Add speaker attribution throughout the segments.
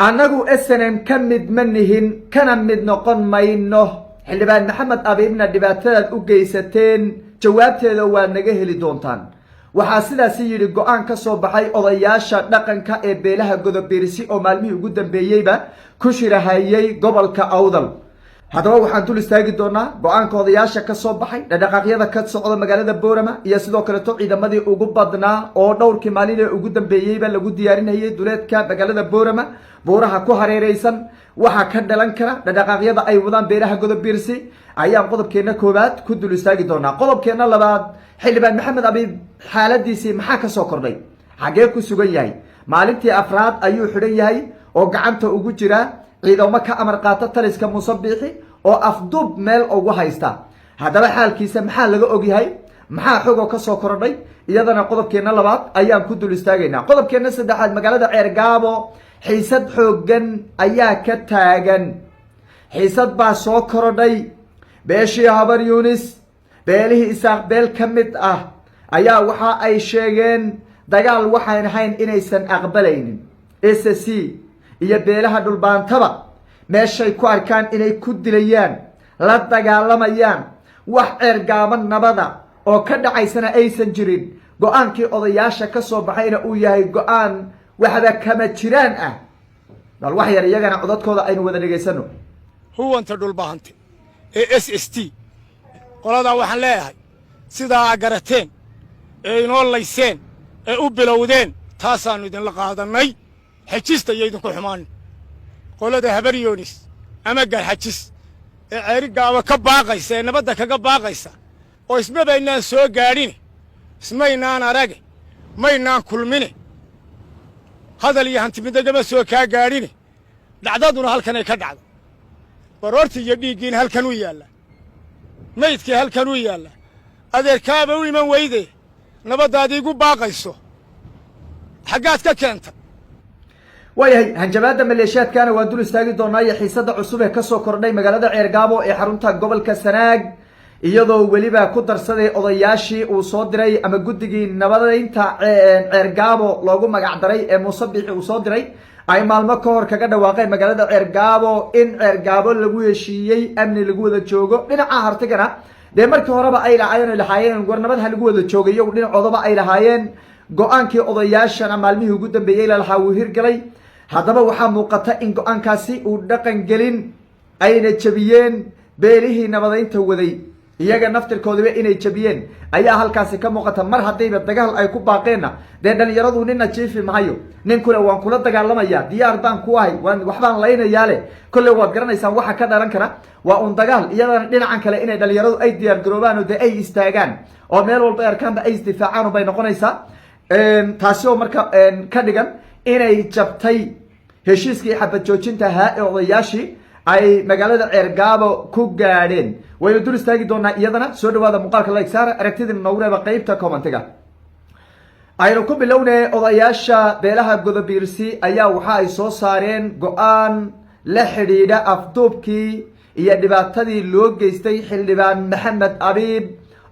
Speaker 1: annagu snm ka mid ma nihin kana mid noqon mayno xildhibaan maxamed abiibna dhibaatadaad u geysateen jawaabteeda waad naga heli doontaan. waxaa sidaasi yidhi go-aan ka soo baxay odayaasha dhaqanka ee beelaha godobiirsi oo maalmihii ugu dambeeyeyba ku shirahayay gobolka awdal. haddaba waxaan dul istaagi doonaa go-aanka odayaasha ka soo baxay, dhaqdhaqaaqyada ka socda magaalada boorama iyo sidoo kaleeto ciidamadii ugu badnaa oo dhowrkii maalin ee ugu dambeeyeyba lagu diyaarinayay duleedka magaalada boorama, buuraha ku hareereysan. waxaa ka dhalan kara dhaqdhaqaaqyada ay wadaan beelaha godobiirsi ayaan qodobkeena koowaad ku dul istaagi doonaa. qodobkeena labaad, xildhibaan maxamed abiib xaaladiisii maxaa ka soo kordhay, xagee ku sugan yahay? maalintii afraad ayuu xidhan yahay oo gacanta ugu jira ciidamo ka amar qaata taliska muuse biixi oo afduub meel ugu haysta. haddaba xaalkiisa maxaa laga ogyahay, maxaa xogoo ka soo kordhay? iyadana qodobkeena labaad ayaan ku dul istaagaynaa. qodobkeena saddexaad, magaalada ceergaabo xiisad xooggan ayaa ka taagan. xiisad baa soo korodhay. beeshii habar yuunis, beelihii isaaq beel ka mid ah ayaa waxa ay sheegeen dagaal waxaan ahayn inaysan aqbalaynin. SSC iyo beelaha dhulbaantaba meeshay ku arkaan inay ku dilayaan, la dagaalamayaan, wax ceergaaban nabada oo ka dhacaysana aysan jirin. go-aankii odayaasha ka soo baxayna uu yahay go-aan waxba kama jiraan ah. bal wax yar iyagana codadkooda aynu wada dhegaysano.
Speaker 2: huwanta dhulbaahante ee SST qoladaa waxaan leeyahay sidaa garateen ee inoo layseen ee u bilowdeen taasaannu idinla qaadannay. xejista iyo idinku xumaan qolada habar yuunis ama garxajis ee ceerigaaba ka baaqaysa ee nabadda kaga baaqaysa oo ismabaynaan soo gaadhine, ismaynaan arage, maynaan kulmine, hadal iyo hantimidnagama soo kaa gaadhine, dhacdaduna halkanay ka dhacda. baroortii iyo dhiiggiina halkan u yaallaa, maydkii halkan u yaallaa. adeerkaaba u iman weyde nabaddaadii igu baaqayso xaggaad ka keenta?
Speaker 1: waayahay, hanjabaadda maleeshiyaadkana waan dul istaagi doonaa iyo xiisadda cusub ee kasoo kordhay magaalada ceergaabo ee xarunta gobolka sanaag, iyadoo weliba ku darsaday odayaashii uu soo diray ama guddigii nabadeynta ceergaabo loogu magac daray ee muuse biixi uu soo diray ay maalmo ka hor kaga dhawaaqeen magaalada ceergaabo in ceergaabo lagu heshiiyey, amni lagu wada joogo. dhinaca hartigana dee markii horeba ay lahaayeen warnamad ha lagu wada jooga, iyagu dhinacoodaba ay lahaayeen. go-aankii odayaashana maalmihii ugu dambeeyey lalahaa wuu hirgalay. haddaba waxaa muuqata in go-aankaasi uu dhaqan gelin, ayna jabiyeen beelihii nabadeynta waday, iyaga naftirkoodaba inay jabiyeen ayaa halkaasi ka muuqata. mar haddayba dagaal ay ku baaqeenna dee dhalinyaradu nina jiifi mahayo, ninkule waan kula dagaalamaya, diyaar baan ku ahay, waxbaan laynayaale, kolley waad garanaysaan waxa ka dhalan kara waa un dagaal. iyadana dhinacan kale inay dhalinyaradu ay diyaar garoobaan oo dee ay istaagaan oo meel walba arkaanba ay isdifaacaan bay noqonaysaa. taasi oo marka ka dhigan inay jabtay heshiiskii xabad joojinta ahaa ee odayaashii ay magaalada ceergaabo ku gaadheen. waynu dul istaagi doonaa iyadana. soo dhawaada muuqaalka like saara, aragtidina noogu reeba qeybta commentiga. aynu ku bilownay odayaasha beelaha godobiirsi ayaa waxa ay soo saareen go-aan la xidhiidha afduubkii iyo dhibaatadii loo geystay xildhibaan maxamed abiib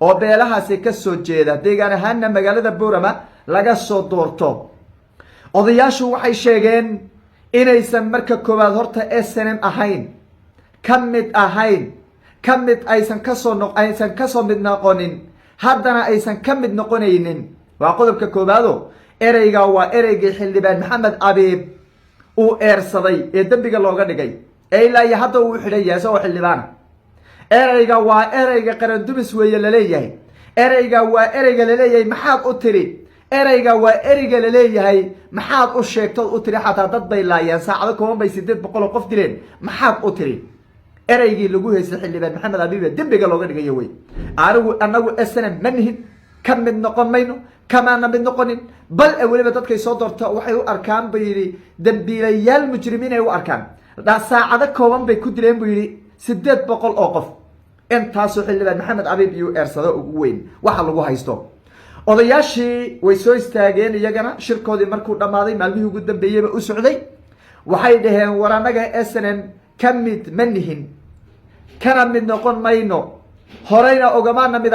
Speaker 1: oo beelahaasi ka soo jeeda, deegaan ahaanna magaalada boorama laga soo doorto. odayaashu waxay sheegeen inaysan marka koowaad horta snm ahayn, ka mid ahayn, ka mid aysan kasoo mid noqonin, haddana aysan ka mid noqonaynin. waa qodobka koowaado. ereyga waa ereygii xildhibaan maxamed abiib uu eersaday ee dembiga looga dhigay ee ilaa iyo hadda uu xidhan yahay isagoo xildhibaana. ereyga waa ereyga qarandumis weeye laleeyahay. ereyga waa ereyga laleeyahay maxaad u tiri? ereyga waa ereyga laleeyahay maxaad u sheegtood u tiri? xataa dad bay laayeen, saacado kooban bay 800 oo qof dileen, maxaad u tiri? ereygii lagu haystay xildhibaan maxamed abiib ee dembiga looga dhigayo wey. anagu snm ma nihin, ka mid noqon mayno, kamaana mid noqonin, bal weliba dadkay soo doorta waxay u arkaan buu yidhi dambiilayaal mujrimiin ay u arkaan. saacado kooban bay ku dileen buu yidhi 800 oo qof. intaasoo xildhibaan maxamed abiib iyo eersado ugu weyn waxa lagu haysto. odayaashii way soo istaageen, iyagana shirkoodii markuu dhammaaday maalmihii ugu dambeeyeyba u socday, waxay dhaheen war annaga snm ka mid ma nihin, kana mid noqon mayno, horeyna ogamaana mid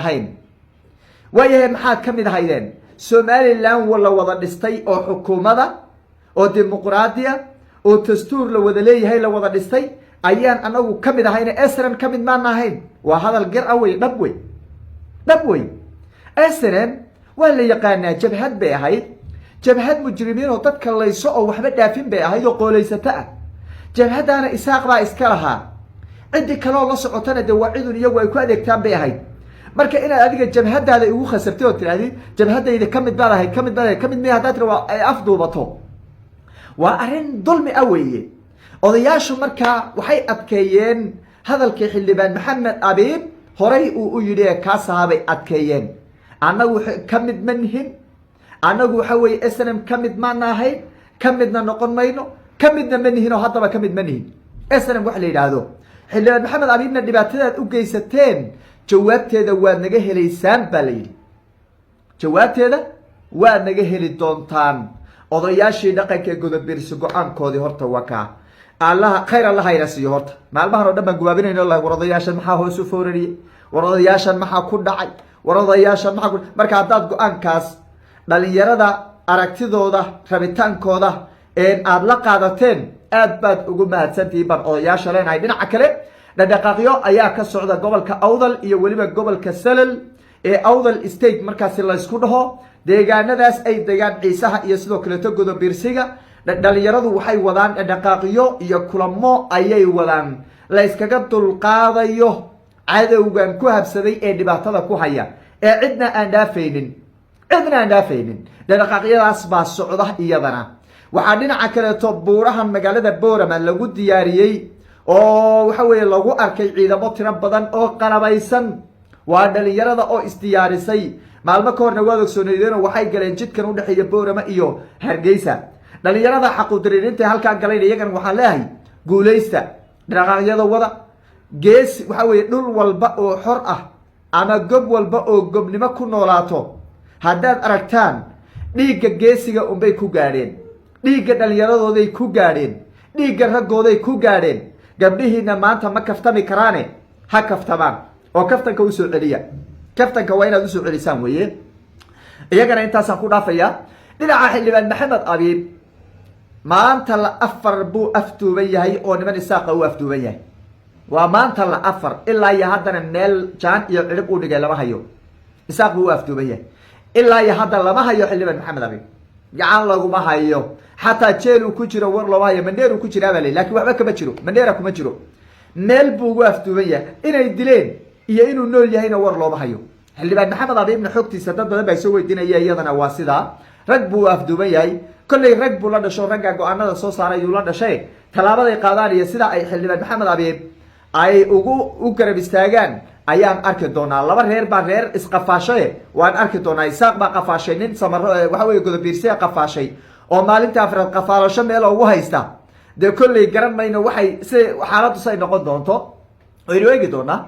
Speaker 1: ahayn, waayahay maxaad ka mid ahaydeen? somalilan la wada dhistay oo xukuumada oo dimuqraadiya oo dastuur la wada leeyahay la wada dhistay ayaan anagu kamid ahayna SNM kamid maan ahayn waa hadal gar away dhab way SNM waa la yaqaanaa jabhad bay ahayd jabhad mujrimiin oo dadka layso oo waxba dhaafin bay ahayd oo qooleysata ah jabhadana isaaq baa iska lahaa cidi kale oo la socotana de waa cidun iyagu ay ku adeegtaan bay ahayd marka inaad adiga jabhadaada ugu khasabtay oo tiraahdi jabhadayda kamid baad ahayd kamid mid hadaad rabaa ay afduubato waa arrin dulmi ah weeye odayaashu markaa waxay adkeeyeen hadalkii xildhibaan maxamed abiib horay uu u yidhi ee kaasahabay adkeeyeen annagu kamid ma nihin annagu waxa weeye SNM kamid maana ahayn kamidna noqon mayno kamidna ma nihin oo haddaba kamid ma nihin SNM wax la yidhaahdo xildhibaan maxamed abiibna dhibaatadaad u geysateen jawaabteeda waad naga helaysaan baa la yidhi jawaabteeda waad naga heli doontaan odayaashii dhaqanka godobirsi go-aankoodii horta waa kaa allaha khayr allahayna siiyo horta maalmahan oo dhan baan gubaabinayno lahay war odayaashan maxaa hoos u foorariyey war odayaashan maxaa ku dhacay war odayaashan maxaa ku marka haddaad go-aankaas dhalinyarada aragtidooda rabitaankooda aad la qaadateen aad baad ugu mahadsantihiin baan odayaasha leenahay dhinaca kale dhaqdhaqaaqyo ayaa ka socda gobolka awdal iyo weliba gobolka salal ee awdal state markaasi laysku dhaho deegaanadaas ay degaan ciisaha iyo sidoo kaleeto godobirsiga dhalinyaradu waxay wadaan dhaqdhaqaaqyo iyo kulamo ayay wadaan la iskaga dulqaadayo cadowgan ku habsaday ee dhibaatada ku haya ee cidna aan dhaafaynin dhaqdhaqaaqyadaas baa socda iyadana waxaa dhinaca kaleeto buurahan magaalada boorama lagu diyaariyey oo waxa weeye lagu arkay ciidamo tiro badan oo qalabaysan waa dhalinyarada oo isdiyaarisay maalmo ka horna waad ogsooneydeenoo waxay galeen jidkan udhexeeya boorama iyo hargeysa dhalinyarada xaquudiriirinta halkaa galayna iyagana waxaan leeyahay guuleysta dhaqaaqyada wada gees waxa weeye dhul walba oo xor ah ama gob walba oo gobnimo ku noolaato haddaad aragtaan dhiigga geesiga unbay ku gaadheen dhiigga dhalinyaradooday ku gaadheen dhiigga raggooday ku gaadheen gabdhihiina maanta ma kaftami karaane ha kaftamaan oo kaftanka usoo celiya kaftanka waa inaad usoo celisaan weeye iyagana intaasaan ku dhaafayaa dhinaca xildhibaan maxamed abiib maanta la afar buu afduuban yahay oo niman isaaqa uu afduuban yahay waa maanta la afar ilaa iyo haddana meel jaan iyo cirib u dhigay lama hayo isaaq buu u afduuban yahay ilaa iyo hadda lama hayo xildhibaan maxamed abiib gacan laguma hayo xataa jeel uu ku jiro war looma hayo mandheer uu ku jiraabaa la lakin waxba kama jiro mandheera kuma jiro meel buu ugu afduuban yahay inay dileen iyo inuu nool yahayna war looma hayo xildhibaan maxamed abiibna xogtiisa dad badan baa soo weydiinaya iyadana waa sidaa rag buu afduuban yahay kolley rag buu la dhasho ragga go-aanada soo saaray ayuu la dhashay tallaabaday qaadaan iyo sida ay xildhibaan maxamed abiib ay u garab istaagaan ayaan arki doonaa laba reer baa reer isqafaashaye waan arki doonaa isaaq baa qafaashay nin samaro waxa weye godobiirsiya qafaashay oo maalinta afraad qafaalasho meel ugu haysta dee kolley garan mayno waxay si xaaladdu say noqon doonto waynu eegi doonaa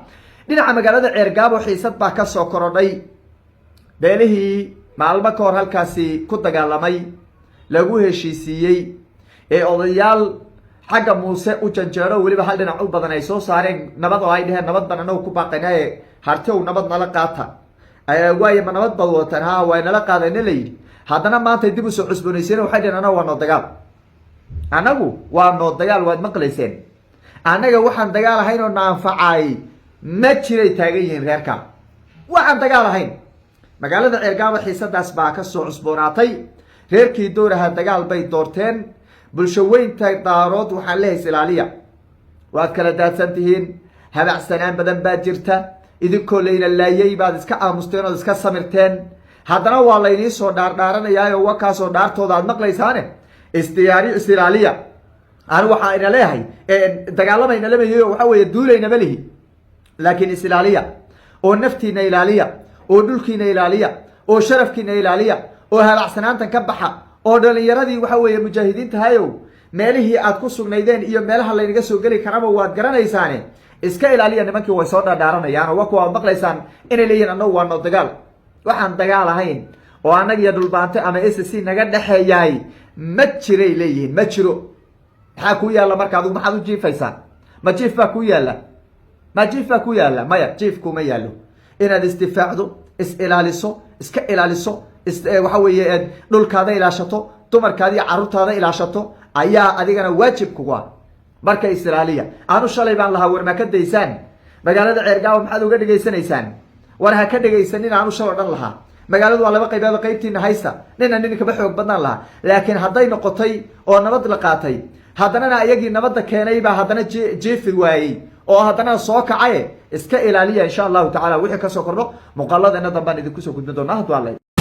Speaker 1: dhinaca magaalada ceergaabo xiisad baa ka soo korodhay beelihii maalmo ka hor halkaasi ku dagaalamay lagu heshiisiiyey ee odayaal xagga muuse u janjeero weliba hal dhinac u badan ay soo saareen nabad oo ay dheheen nabad baan anagu ku baaqaynaye hartow nabad nala qaata waayo ma nabad baad wataan ha way nala qaadayna la yidhi haddana maanta dib usoo cusboonaysiin waxay dheheen anagu waa noo dagaal anagu waa noo dagaal waad maqlayseen annaga waxaan dagaal ahayn oo na anfacaay ma jiray taagan yihiin reerka waxaan dagaal ahayn magaalada ceergaabo xiisadaas baa ka soo cusboonaatay reerkii dooraha dagaal bay doorteen bulsho weynta daarood waxaan lehays ilaaliya waad kala daadsan tihiin habacsanaan badan baa jirta idinkoo layna laayay baad iska aamusteen ood iska samirteen haddana waa laynii soo dhaardhaaranayaayo wakaasoo dhaartooda aad maqlaysaane isilaaliya anu waxaa ina leeyahay dagaalamayna lamahiyo waxa weeye duulaynama lihi laakiin isilaaliya oo naftiina ilaaliya oo dhulkiina ilaaliya oo sharafkiina ilaaliya oo habacsanaantan ka baxa oo dhalinyaradii waxa weeye mujaahidiinta hayow meelihii aad ku sugnaydeen iyo meelaha laynaga soo geli karaba waad garanaysaane iska ilaaliya nimankii way soo dhaadhaaranayaan oo wakuwa ad maqlaysaan inay leeyihin annagu waa noo dagaal waxaan dagaal ahayn oo annaga iyo dhulbaante ama s c naga dhexeeyahay ma jiray leeyihiin ma jiro maxaa kuu yaalla marka adigu maxaad u jiifaysaa ma jiif baa kuu yaalla ma jiif baa ku yaalla maya jiif kuma yaallo inaad isdifaacdo is ilaaliso iska ilaaliso waxa weeye dhulkaada ilaashato dumarkaada iyo carruurtaada ilaashato ayaa adigana waajib kugu ah marka israailiya aanu shalay baan lahaa war ma ka daysaan magaalada Ceergaabo maxaad uga dhigaysanaysaan war ha ka dhigaysanin aanu shalay dhan lahaa magaaladu waa laba qaybood qaybtiina haysta nin kaba xoog badnaan lahaa laakiin hadday noqotay oo nabad la qaatay haddana ayagii nabadda keenay baa haddana jeefid waayey oo haddana soo kacay iska ilaaliya insha Allah ta'ala wixii ka soo kordho muuqaaladeena dambe idinku soo gudbin doonaa hadda